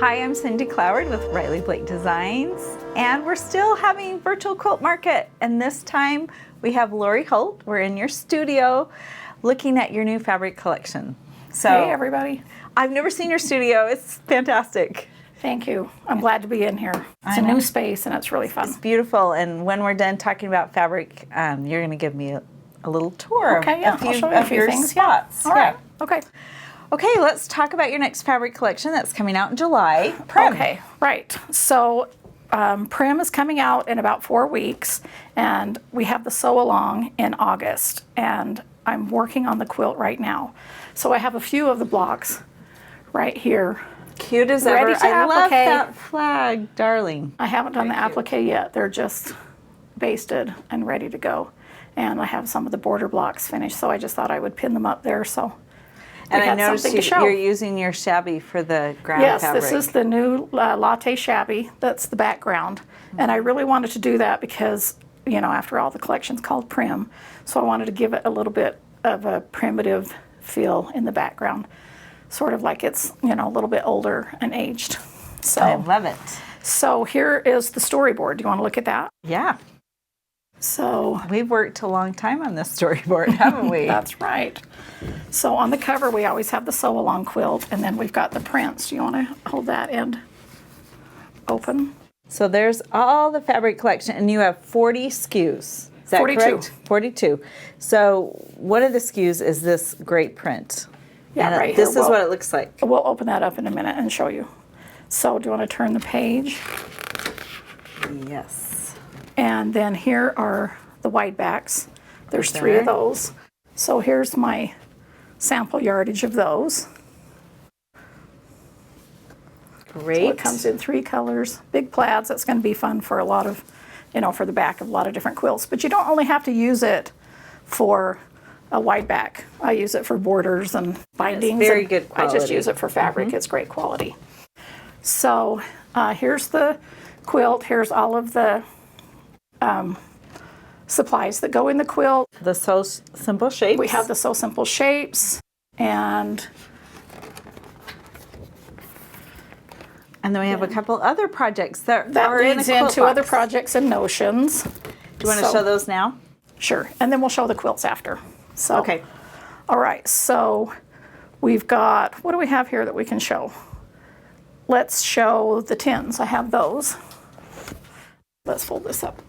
Hi, I'm Cindy Cloward with Riley Blake Designs, and we're still having virtual quilt market. And this time we have Lori Holt. We're in your studio looking at your new fabric collection. So, hey, everybody. I've never seen your studio. It's fantastic. Thank you. I'm glad to be in here. It's a new space and it's really fun. It's beautiful. And when we're done talking about fabric, you're going to give me a little tour Okay, yeah, I'll show you a few things. Spots. Yeah. All right. Okay. Okay, let's talk about your next fabric collection that's coming out in July. Prim. Okay, right. So Prim is coming out in about 4 weeks, and we have the sew along in August, and I'm working on the quilt right now. So I have a few of the blocks right here. Cute as ever. I love that flag, darling. I haven't done the applique yet. They're just basted and ready to go. And I have some of the border blocks finished, so I just thought I would pin them up there. So. And I noticed you're using your shabby for the ground fabric. Yes, this is the new latte shabby. That's the background. Mm-hmm. And I really wanted to do that because, you know, after all, the collection's called Prim. So I wanted to give it a little bit of a primitive feel in the background. Sort of like it's, you know, a little bit older and aged. So I love it. So here is the storyboard. Do you want to look at that? Yeah. So we've worked a long time on this storyboard, haven't we? That's right. So on the cover, we always have the sew along quilt, and then we've got the prints. Do you want to hold that end open? So there's all the fabric collection, and you have 40 SKUs. Is that 42. Correct? 42. So one of the SKUs is this great print. Yeah, right here. This is what it looks like. We'll open that up in a minute and show you. So do you want to turn the page? Yes. And then here are the wide backs. There's 3 of those. So here's my sample yardage of those. Great. So it comes in 3 colors. Big plaids. That's going to be fun for a lot of, you know, for the back of a lot of different quilts. But you don't only have to use it for a wide back. I use it for borders and bindings. It's very good quality. I just use it for fabric. It's great quality. So here's the quilt. Here's all of the supplies that go in the quilt. The Sew Simple Shapes. We have the Sew Simple Shapes, and then we have a couple other projects that are leads in into other projects and notions. Do you want to show those now? Sure, and then we'll show the quilts after. So okay. All right, so we've got, what do we have here that we can show? Let's show the tins. I have those. Let's fold this up.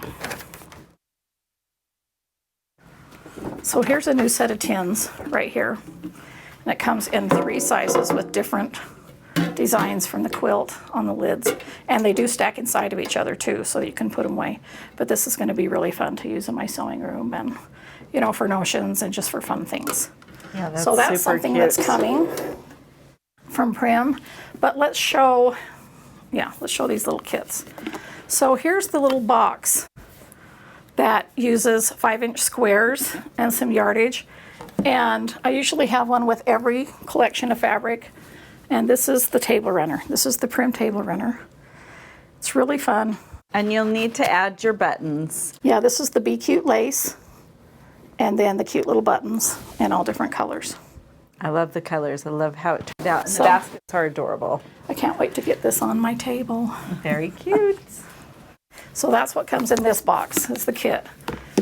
So here's a new set of tins right here. And it comes in 3 sizes with different designs from the quilt on the lids. And they do stack inside of each other too, so you can put them away. But this is going to be really fun to use in my sewing room and, you know, for notions and just for fun things. Yeah, that's so that's something cute. That's coming from Prim. But let's show these little kits. So here's the little box that uses 5-inch squares and some yardage. And I usually have one with every collection of fabric. And this is the table runner. This is the Prim table runner. It's really fun. And you'll need to add your buttons. Yeah, this is the Be Cute lace. And then the cute little buttons in all different colors. I love the colors. I love how it turned out. And the baskets are adorable. I can't wait to get this on my table. Very cute. So that's what comes in this box, is the kit.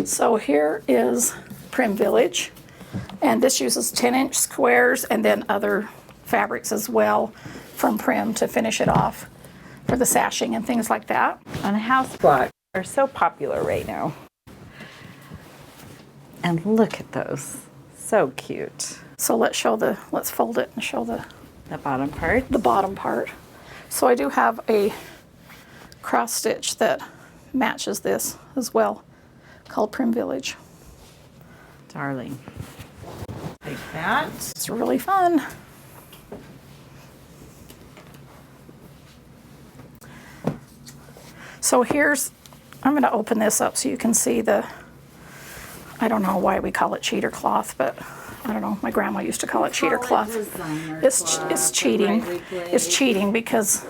So here is Prim Village. And this uses 10-inch squares and then other fabrics as well from Prim to finish it off for the sashing and things like that. On a house block, they're so popular right now. And look at those. So cute. So let's fold it and show the bottom part. The bottom part. So I do have a cross stitch that matches this as well, called Prim Village. Darling. Like that. It's really fun. So I'm going to open this up so you can see I don't know why we call it cheater cloth, but I don't know. My grandma used to call it cheater cloth. It's cheating. It's cheating because,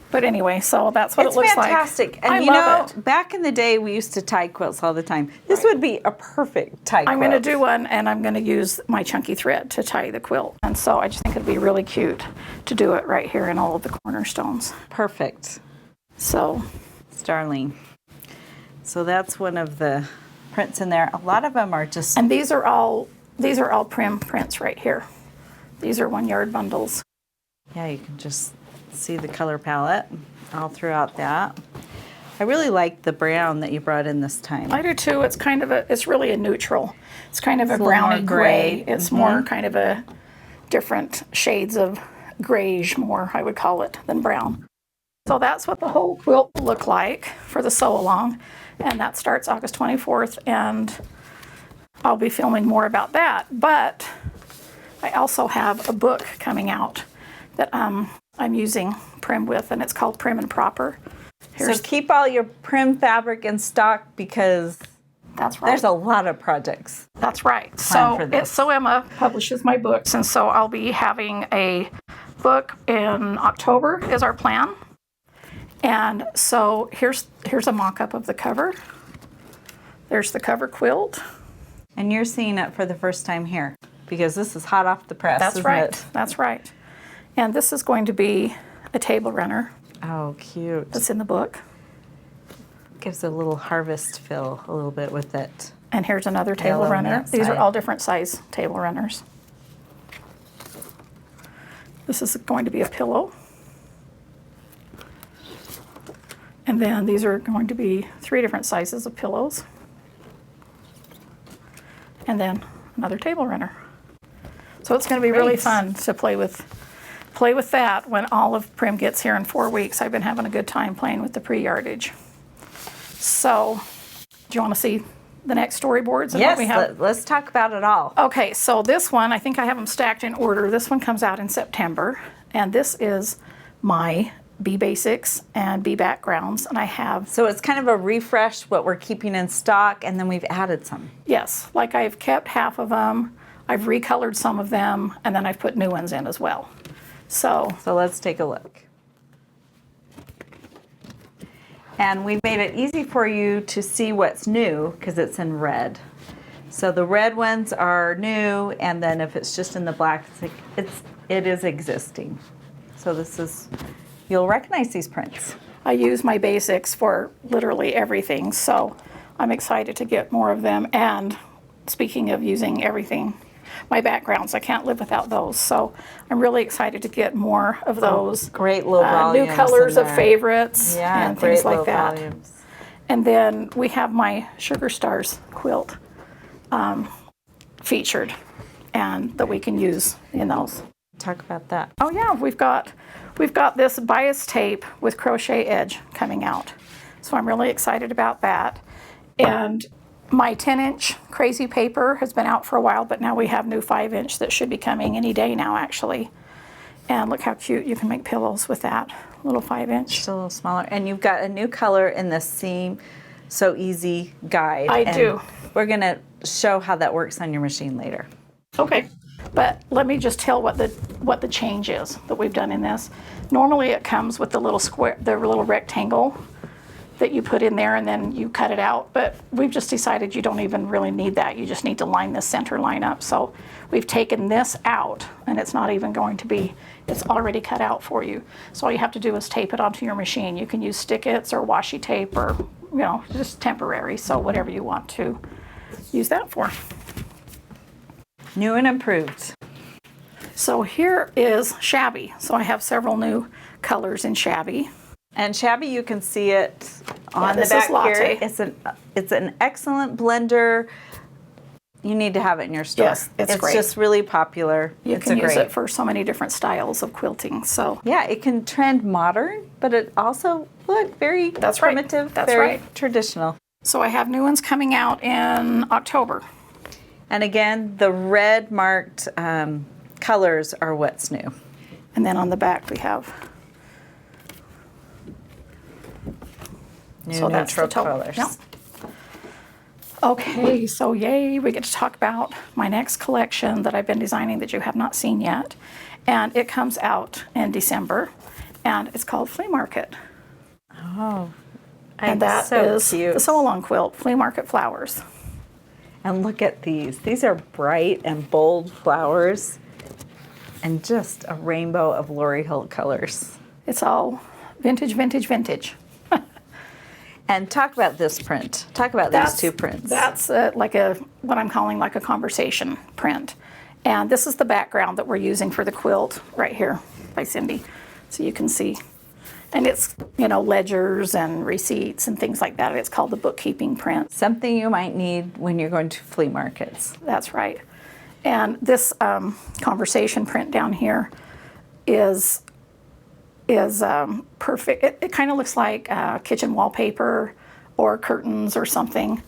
but But anyway, so that's what It's it looks fantastic. like. And I you love know, it. back in the day, we used to tie quilts all the time. This would be a perfect tie quilt. I'm going to do one, and I'm going to use my chunky thread to tie the quilt. And so I just think it'd be really cute to do it right here in all of the cornerstones. Perfect. So, Starling. So that's one of the prints in there. A lot of them are just... and these are all Prim prints right here. These are 1 yard bundles. Yeah, you can just see the color palette all throughout that. I really like the brown that you brought in this time. I do too. It's kind of it's really a neutral. It's kind of a a little more browny gray. gray. It's more kind of a different shades of grayish more, I would call it, than brown. So that's what the whole quilt will look like for the sew along. And that starts August 24th, and I'll be filming more about that. But I also have a book coming out that I'm using Prim with, and it's called Prim and Proper. So keep all your Prim fabric in stock because That's right. there's a lot of projects. That's right. for this. So Emma publishes my books, and so I'll be having a book in October is our plan. And so here's a mock-up of the cover. There's the cover quilt. And you're seeing it for the first time here because this is hot off the press, That's isn't right. it? That's right. And this is going to be a table runner Oh, cute. that's in the book. Gives a little harvest feel a little bit with it. And here's another table Yellow on runner. that These are side. all different size table runners. This is going to be a pillow. And then these are going to be 3 different sizes of pillows. And then another table runner. So it's going to be really Great. fun to play with that when all of Prim gets here in 4 weeks. I've been having a good time playing with the pre-yardage. So, do you want to see the next storyboards and what we have? Let's talk about it all. Okay, so this one, I think I have them stacked in order. This one comes out in September, and this is my B Basics and B Backgrounds, and I have, So it's kind of a refresh what we're keeping in stock, and then we've added some. yes, like I've kept half of them, I've recolored some of them, and then I've put new ones in as well. So let's take a look. And we've made it easy for you to see what's new because it's in red. So the red ones are new, and then if it's just in the black, it is existing. So this is, you'll recognize these prints. I use my basics for literally everything, so I'm excited to get more of them. And speaking of using everything, my backgrounds, I can't live without those. So I'm really excited to get more of those. Great low volumes New colors in of there. favorites Yeah, and great things like low that. volumes. And then we have my Sugar Stars quilt featured, and that we can use in those. Talk about that. Oh yeah, we've got this bias tape with crochet edge coming out. So I'm really excited about that. And my 10-inch crazy paper has been out for a while, but now we have new 5-inch that should be coming any day now actually. And look how cute you can make pillows with that little 5-inch. Just a little smaller. And you've got a new color in the Seam So Easy guide. I and do. We're going to show how that works on your machine later. Okay, but let me just tell what the change is that we've done in this. Normally it comes with the little square, the little rectangle that you put in there and then you cut it out, but we've just decided you don't even really need that. You just need to line this center line up. So we've taken this out, and it's not even going to be, it's already cut out for you. So all you have to do is tape it onto your machine. You can use Stick-Its or washi tape or, you know, just temporary. So whatever you want to use that for. New and improved. So here is Shabby. So I have several new colors in Shabby. And Shabby, you can see it on the this back is Latte. here. It's an excellent blender. You need to have it in your store. Yes, it's great. Just really popular. You can use it for so many different styles of quilting. So Yeah, it can trend modern, but it also look very That's right. primitive, That's very right. traditional. So I have new ones coming out in October. And again, the red marked colors are what's new. And then on the back we have, New so that's the neutral total. colors. Yep. Okay, so yay, we get to talk about my next collection that I've been designing that you have not seen yet. And it comes out in December. and it's called Flea Market. Oh, And that so is cute. the sew-along quilt, Flea Market flowers. And look at these. These are bright and bold flowers and just a rainbow of Lori Holt colors. It's all vintage, vintage, vintage. And talk about this print. Talk about these two prints. That's like what I'm calling like a conversation print. And this is the background that we're using for the quilt right here by Cindy. So you can see. And it's, you know, ledgers and receipts and things like that. It's called the bookkeeping print. Something you might need when you're going to flea markets. That's right. And this conversation print down here is perfect. It kind of looks like kitchen wallpaper or curtains or something,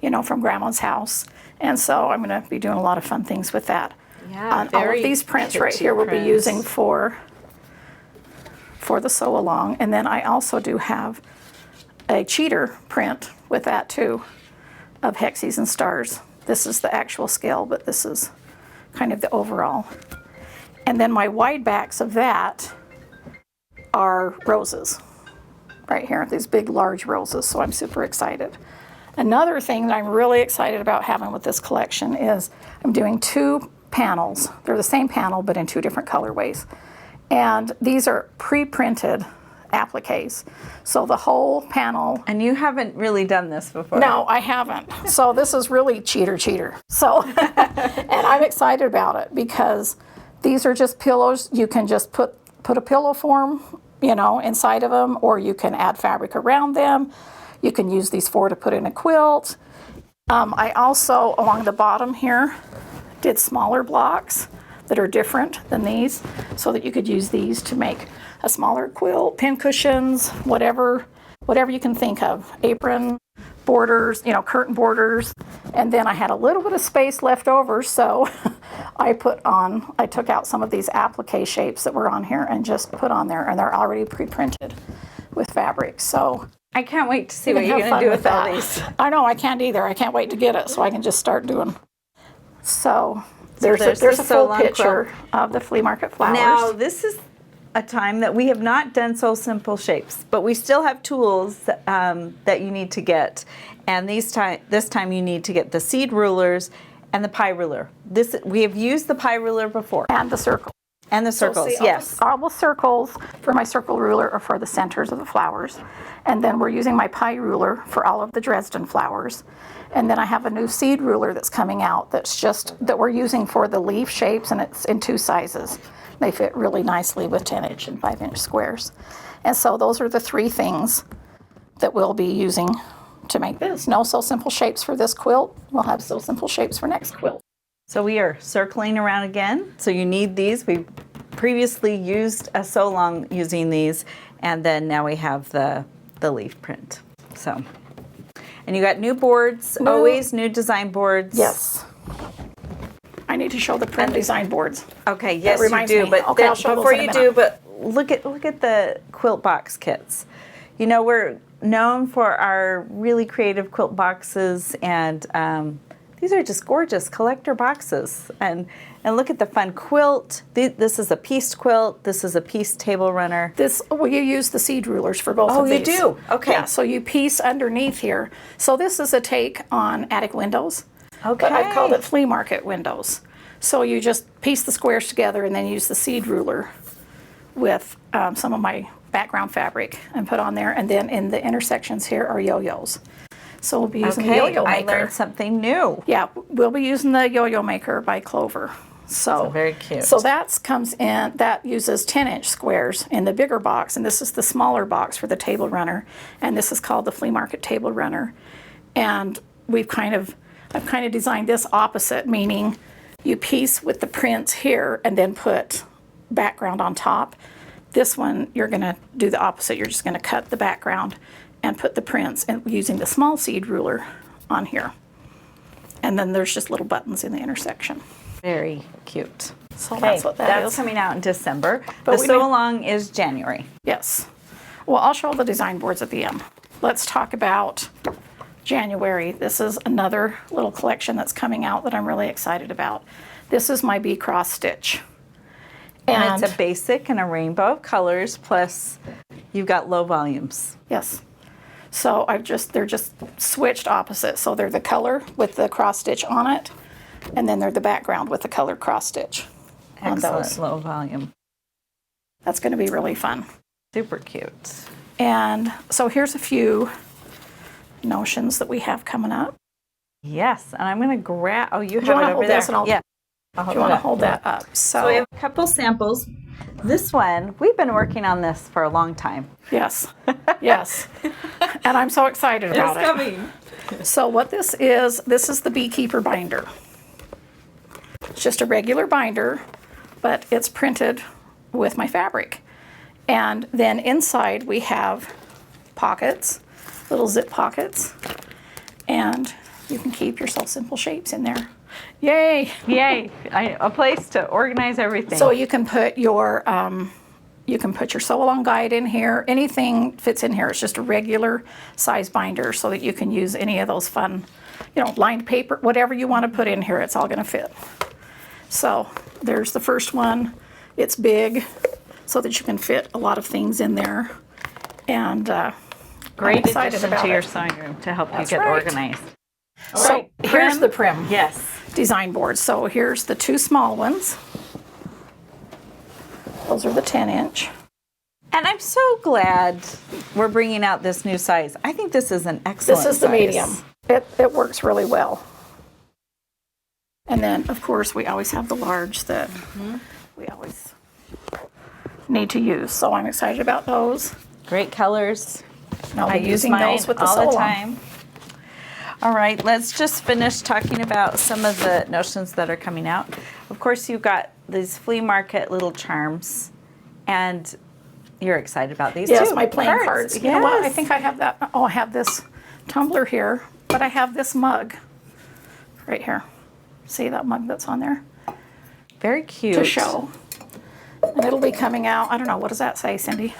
you know, from Grandma's house. And so I'm going to be doing a lot of fun things with that. Yeah, all of these prints right here we'll be using for the sew along. And then I also do have a cheater print with that too of hexes and stars. This is the actual scale, but this is kind of the overall. And then my wide backs of that are roses right here, these big large roses, so I'm super excited. Another thing that I'm really excited about having with this collection is I'm doing 2 panels. They're the same panel but in 2 different colorways, and these are pre-printed appliques, so the whole panel. And you haven't really done this before. No, I haven't. So this is really cheater. So and I'm excited about it because these are just pillows. You can just put a pillow form, you know, inside of them, or you can add fabric around them. You can use these 4 to put in a quilt. I also, along the bottom here, did smaller blocks that are different than these so that you could use these to make a smaller quilt, pin cushions, whatever you can think of, apron borders, you know, curtain borders. And then I had a little bit of space left over, so I took out some of these applique shapes that were on here and just put on there, and they're already pre-printed with fabric. So I can't wait to see what you're going to do with all these. I know, I can't either. I can't wait to get it so I can just start doing. So there's a full picture of the flea market flowers. Now, this is a time that we have not done so simple shapes, but we still have tools that you need to get. And this time you need to get the seed rulers and the pie ruler. We have used the pie ruler before. And the circle. And the circles, so yes. All the circles for my circle ruler are for the centers of the flowers. And then we're using my pie ruler for all of the Dresden flowers. And then I have a new seed ruler that's coming out that we're using for the leaf shapes, and it's in 2 sizes. They fit really nicely with 10-inch and 5-inch squares. And so those are the 3 things that we'll be using to make this. No So Simple shapes for this quilt. We'll have So Simple shapes for next quilt. So we are circling around again. So you need these. We previously used a sew along using these, and then now we have the leaf print. So, and you got new boards, always new design boards. Yes. I need to show the print design boards. Okay, yes you do, but before you do, but look at the quilt box kits. You know, we're known for our really creative quilt boxes, and these are just gorgeous collector boxes. And look at the fun quilt. This is a pieced quilt. This is a pieced table runner. You use the seed rulers for both of these. Oh, you do? Okay. Yeah, so you piece underneath here. So this is a take on attic windows. Okay. But I've called it flea market windows. So you just piece the squares together and then use the seed ruler with some of my background fabric and put on there. And then in the intersections here are yo-yos. So we'll be using the yo-yo maker. I learned something new. Yeah, we'll be using the yo-yo maker by Clover. So very cute. So that uses 10-inch squares in the bigger box, and this is the smaller box for the table runner, and this is called the flea market table runner. And I've kind of designed this opposite, meaning you piece with the prints here and then put background on top. This one you're going to do the opposite. You're just going to cut the background and put the prints and using the small seed ruler on here. And then there's just little buttons in the intersection. Very cute. So that's what that's coming out in December. But the sew along is January. Yes. Well, I'll show the design boards at the end. Let's talk about January. This is another little collection that's coming out that I'm really excited about. This is my bee cross stitch. And it's a basic and a rainbow of colors, plus you've got low volumes. Yes. So they're just switched opposite. So they're the color with the cross stitch on it, and then they're the background with the colored cross stitch on Excellent those. low volume. That's going to be really fun. Super cute. And so here's a few notions that we have coming up. Yes, and I'm going to grab, oh, you have Do you it want to over hold there. this and I'll, Yeah. do you want to hold that up? So we have a couple samples. This one, we've been working on this for a long time. Yes, yes. And I'm so excited about it. It's coming. So what this is the beekeeper binder. It's just a regular binder, but it's printed with my fabric. And then inside we have pockets, little zip pockets, and you can keep your So Simple shapes in there. Yay! Yay, a place to organize everything. So you can put your sew along guide in here. Anything fits in here. It's just a regular size binder so that you can use any of those fun, lined paper, whatever you want to put in here, it's all going to fit. So there's the first one. It's big so that you can fit a lot of things in there. And great I'm excited addition about to your it. sewing room to help That's you get right. organized. So right, here's Prim. the Prim Yes. design board. So here's the two small ones. Those are the 10-inch. And I'm so glad we're bringing out this new size. I think this is an excellent This is the size. medium. It works really well. And then, of course, we always have the large that we always need to use. So I'm excited about those. Great colors. And I'll I be use using mine those with the all the sew-along. time. All right, let's just finish talking about some of the notions that are coming out. Of course, you've got these flea market little charms, and you're excited about these Yes, too. my playing cards. You know what? I Yes. think I have that. Oh, I have this tumbler here, but I have this mug right here. See that mug that's on there? Very cute. To show. And it'll be coming out, I don't know, what does that say, Cindy?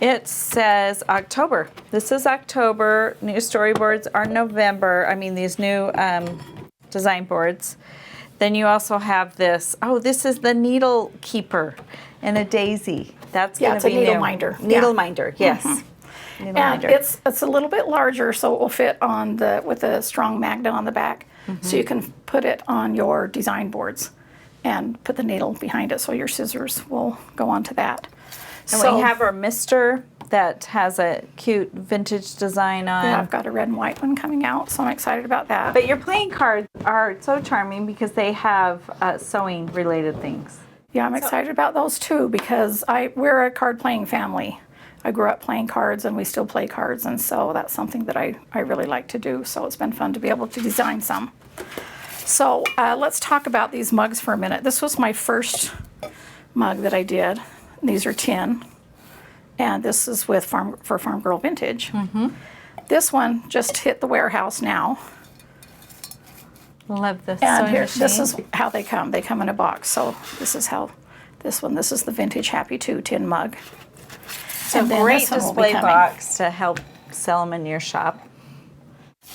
It says October. This is October. New storyboards are November. I mean, these new design boards. Then you also have this. Oh, this is the needle keeper and a daisy. That's going it's to a be needle new. minder. Needle Yeah. minder, yes. Needle And minder. it's a little bit larger, so it will fit on with a strong magnet on the back. So you can put it on your design boards and put the needle behind it so your scissors will go onto that. And So we have our Mister that has a cute vintage design on. yeah, I've got a red and white one coming out, so I'm excited about that. But your playing cards are so charming because they have sewing related things. Yeah, I'm excited about those too because we're a card playing family. I grew up playing cards and we still play cards, and so that's something that I really like to do. So it's been fun to be able to design some. So let's talk about these mugs for a minute. This was my first mug that I did. These are tin, and this is for Farm Girl Vintage. This one just hit the warehouse now. Love this And sewing here, machine. this is how they come. They come in a box. So this is how this is the Vintage Happy 2 tin mug. So and then great this one will be display coming. box to help sell them in your shop.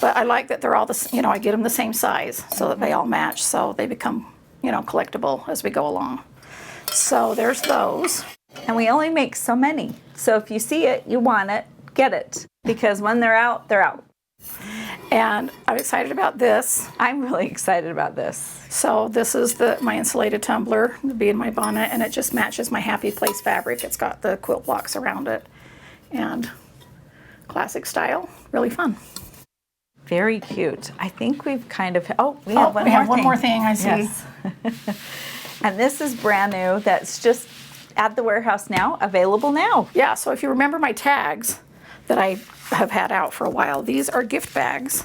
But I like that they're all I get them the same size so that they all match. So they become, collectible as we go along. So there's those. And we only make so many. So if you see it, you want it, get it. Because when they're out, they're out. And I'm excited about this. I'm really excited about this. So this is my insulated tumbler, the bee in my bonnet, and it just matches my Happy Place fabric. It's got the quilt blocks around it. And classic style, really fun. Very cute. I think we've kind of, we have one more thing I see. Yes. And this is brand new. That's just at the warehouse now, available now. Yeah, so if you remember my tags that I have had out for a while, these are gift bags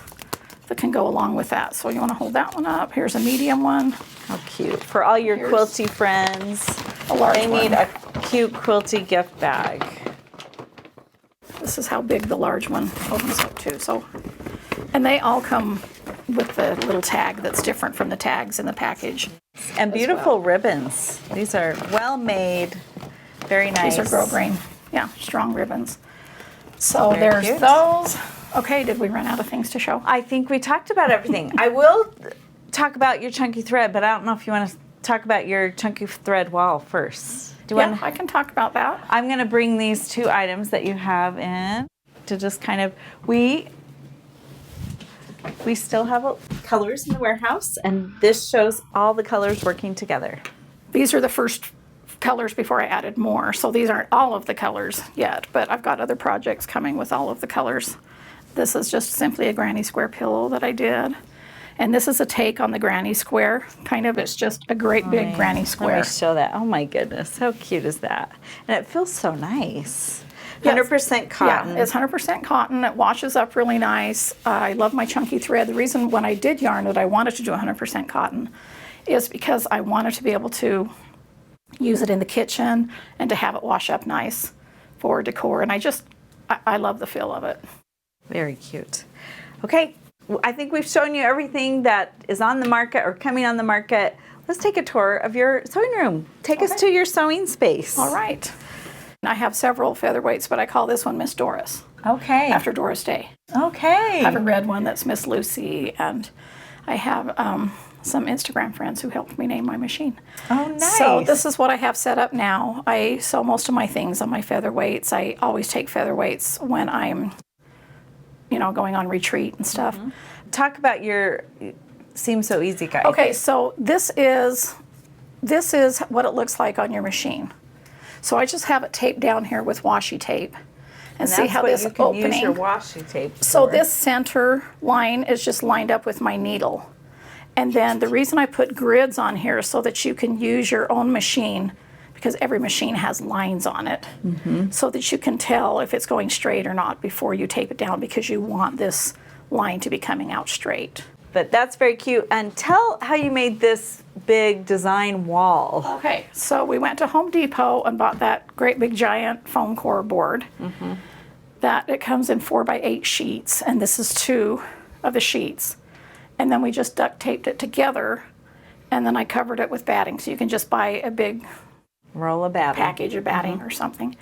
that can go along with that. So you want to hold that one up. Here's a medium one. How cute. For all your quilty friends, A large they need one. a cute quilty gift bag. This is how big the large one opens up too. So, and they all come with the little tag that's different from the tags in the package. And beautiful ribbons. These are well made, very nice. These are grosgrain, strong ribbons. So Very there's cute. those. Okay, did we run out of things to show? I think we talked about everything. I will talk about your chunky thread, but I don't know if you want to talk about your chunky thread wall first. Do you Yeah, want? I can talk about that. I'm going to bring these 2 items that you have in to just kind of, we still have colors in the warehouse, and this shows all the colors working together. These are the first colors before I added more, so these aren't all of the colors yet, but I've got other projects coming with all of the colors. This is just simply a granny square pillow that I did. And this is a take on the granny square, kind of. It's just a great big granny square. Let me show that. Oh my goodness, how cute is that? And it feels so nice. Yes. 100% cotton. Yeah, it's 100% cotton. It washes up really nice. I love my chunky thread. The reason when I did yarn it, I wanted to do 100% cotton is because I wanted to be able to use it in the kitchen and to have it wash up nice for decor. And I love the feel of it. Very cute. Okay, I think we've shown you everything that is on the market or coming on the market. Let's take a tour of your sewing room. Take us to your sewing space. All right. I have several featherweights, but I call this one Miss Doris. Okay. After Doris Day. Okay. I have a red one that's Miss Lucy, and I have some Instagram friends who helped me name my machine. Oh, nice. So this is what I have set up now. I sew most of my things on my featherweights. I always take featherweights when I'm, going on retreat and stuff. Mm-hmm. Talk about your Seems So Easy guide. Okay, so this is what it looks like on your machine. So I just have it taped down here with washi tape, and see how this you can opening. use your washi tape So for. this center line is just lined up with my needle. And then the reason I put grids on here is so that you can use your own machine, because every machine has lines on it, so that you can tell if it's going straight or not before you tape it down, because you want this line to be coming out straight. But that's very cute. And tell how you made this big design wall. Okay, so we went to Home Depot and bought that great big giant foam core board. That it comes in 4x8 sheets, and this is 2 of the sheets. And then we just duct taped it together, and then I covered it with batting. So you can just buy a big Roll of batting. package of batting or something.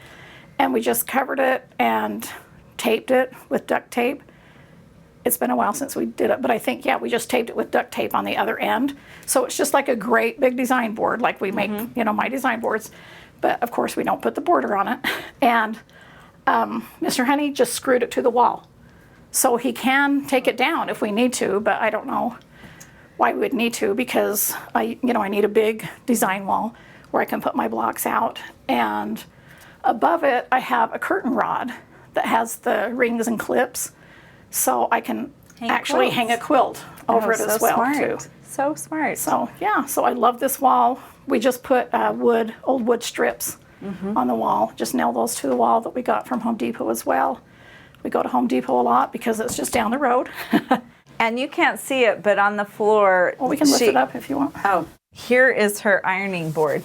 And we just covered it and taped it with duct tape. It's been a while since we did it, but I think, we just taped it with duct tape on the other end. So it's just like a great big design board, like we make, my design boards. But of course we don't put the border on it. And Mr. Honey just screwed it to the wall. So he can take it down if we need to, but I don't know why we would need to, because I need a big design wall where I can put my blocks out. And above it, I have a curtain rod that has the rings and clips, so I can actually hang a quilt over it as well too. So smart. So so I love this wall. We just put old wood strips on the wall. Just nail those to the wall that we got from Home Depot as well. We go to Home Depot a lot because it's just down the road. And you can't see it, but on the floor. Well, we can lift it up if you want. Oh, here is her ironing board.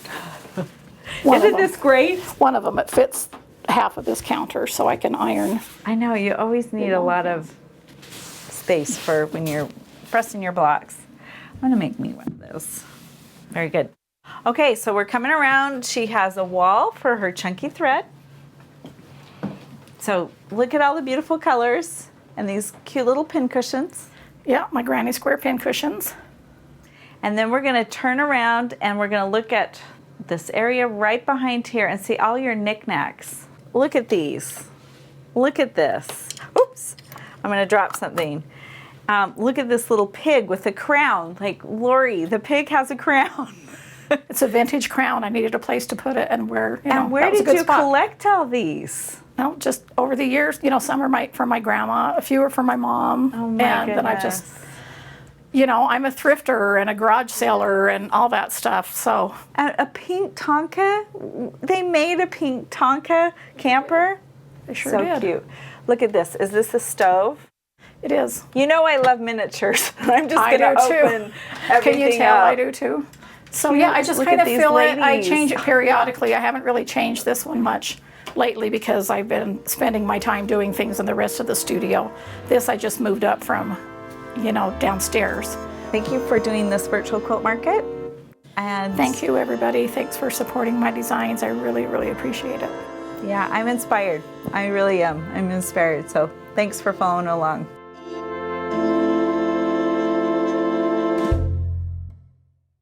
Isn't this great? One of them. It fits half of this counter, so I can iron. I know, you always need a lot of space for when you're pressing your blocks. I'm gonna make me one of those. Very good. Okay, so we're coming around. She has a wall for her chunky thread. So look at all the beautiful colors and these cute little pin cushions. Yeah, my granny square pin cushions. And then we're gonna turn around and we're gonna look at this area right behind here and see all your knickknacks. Look at these. Look at this. Oops, I'm gonna drop something. Look at this little pig with a crown. Like, Lori, the pig has a crown. It's a vintage crown. I needed a place to put it, and where did you collect all these? Well, just over the years, some are from my grandma, a few are from my mom. Oh my and then I just, I'm a thrifter and a garage seller and all that stuff. So A pink Tonka? They made a pink Tonka camper? they sure So did. cute. Look at this. Is this a stove? It is. I love miniatures. I'm just I going to do too. open everything Can you tell? up. I do too. So yeah, I just Look kind at of these fill it. I ladies. change it periodically. I haven't really changed this one much lately because I've been spending my time doing things in the rest of the studio. This I just moved up from, downstairs. Thank you for doing this virtual quilt market. And Thank you, everybody. Thanks for supporting my designs. I really, really appreciate it. yeah, I'm inspired. I really am. I'm inspired. So thanks for following along.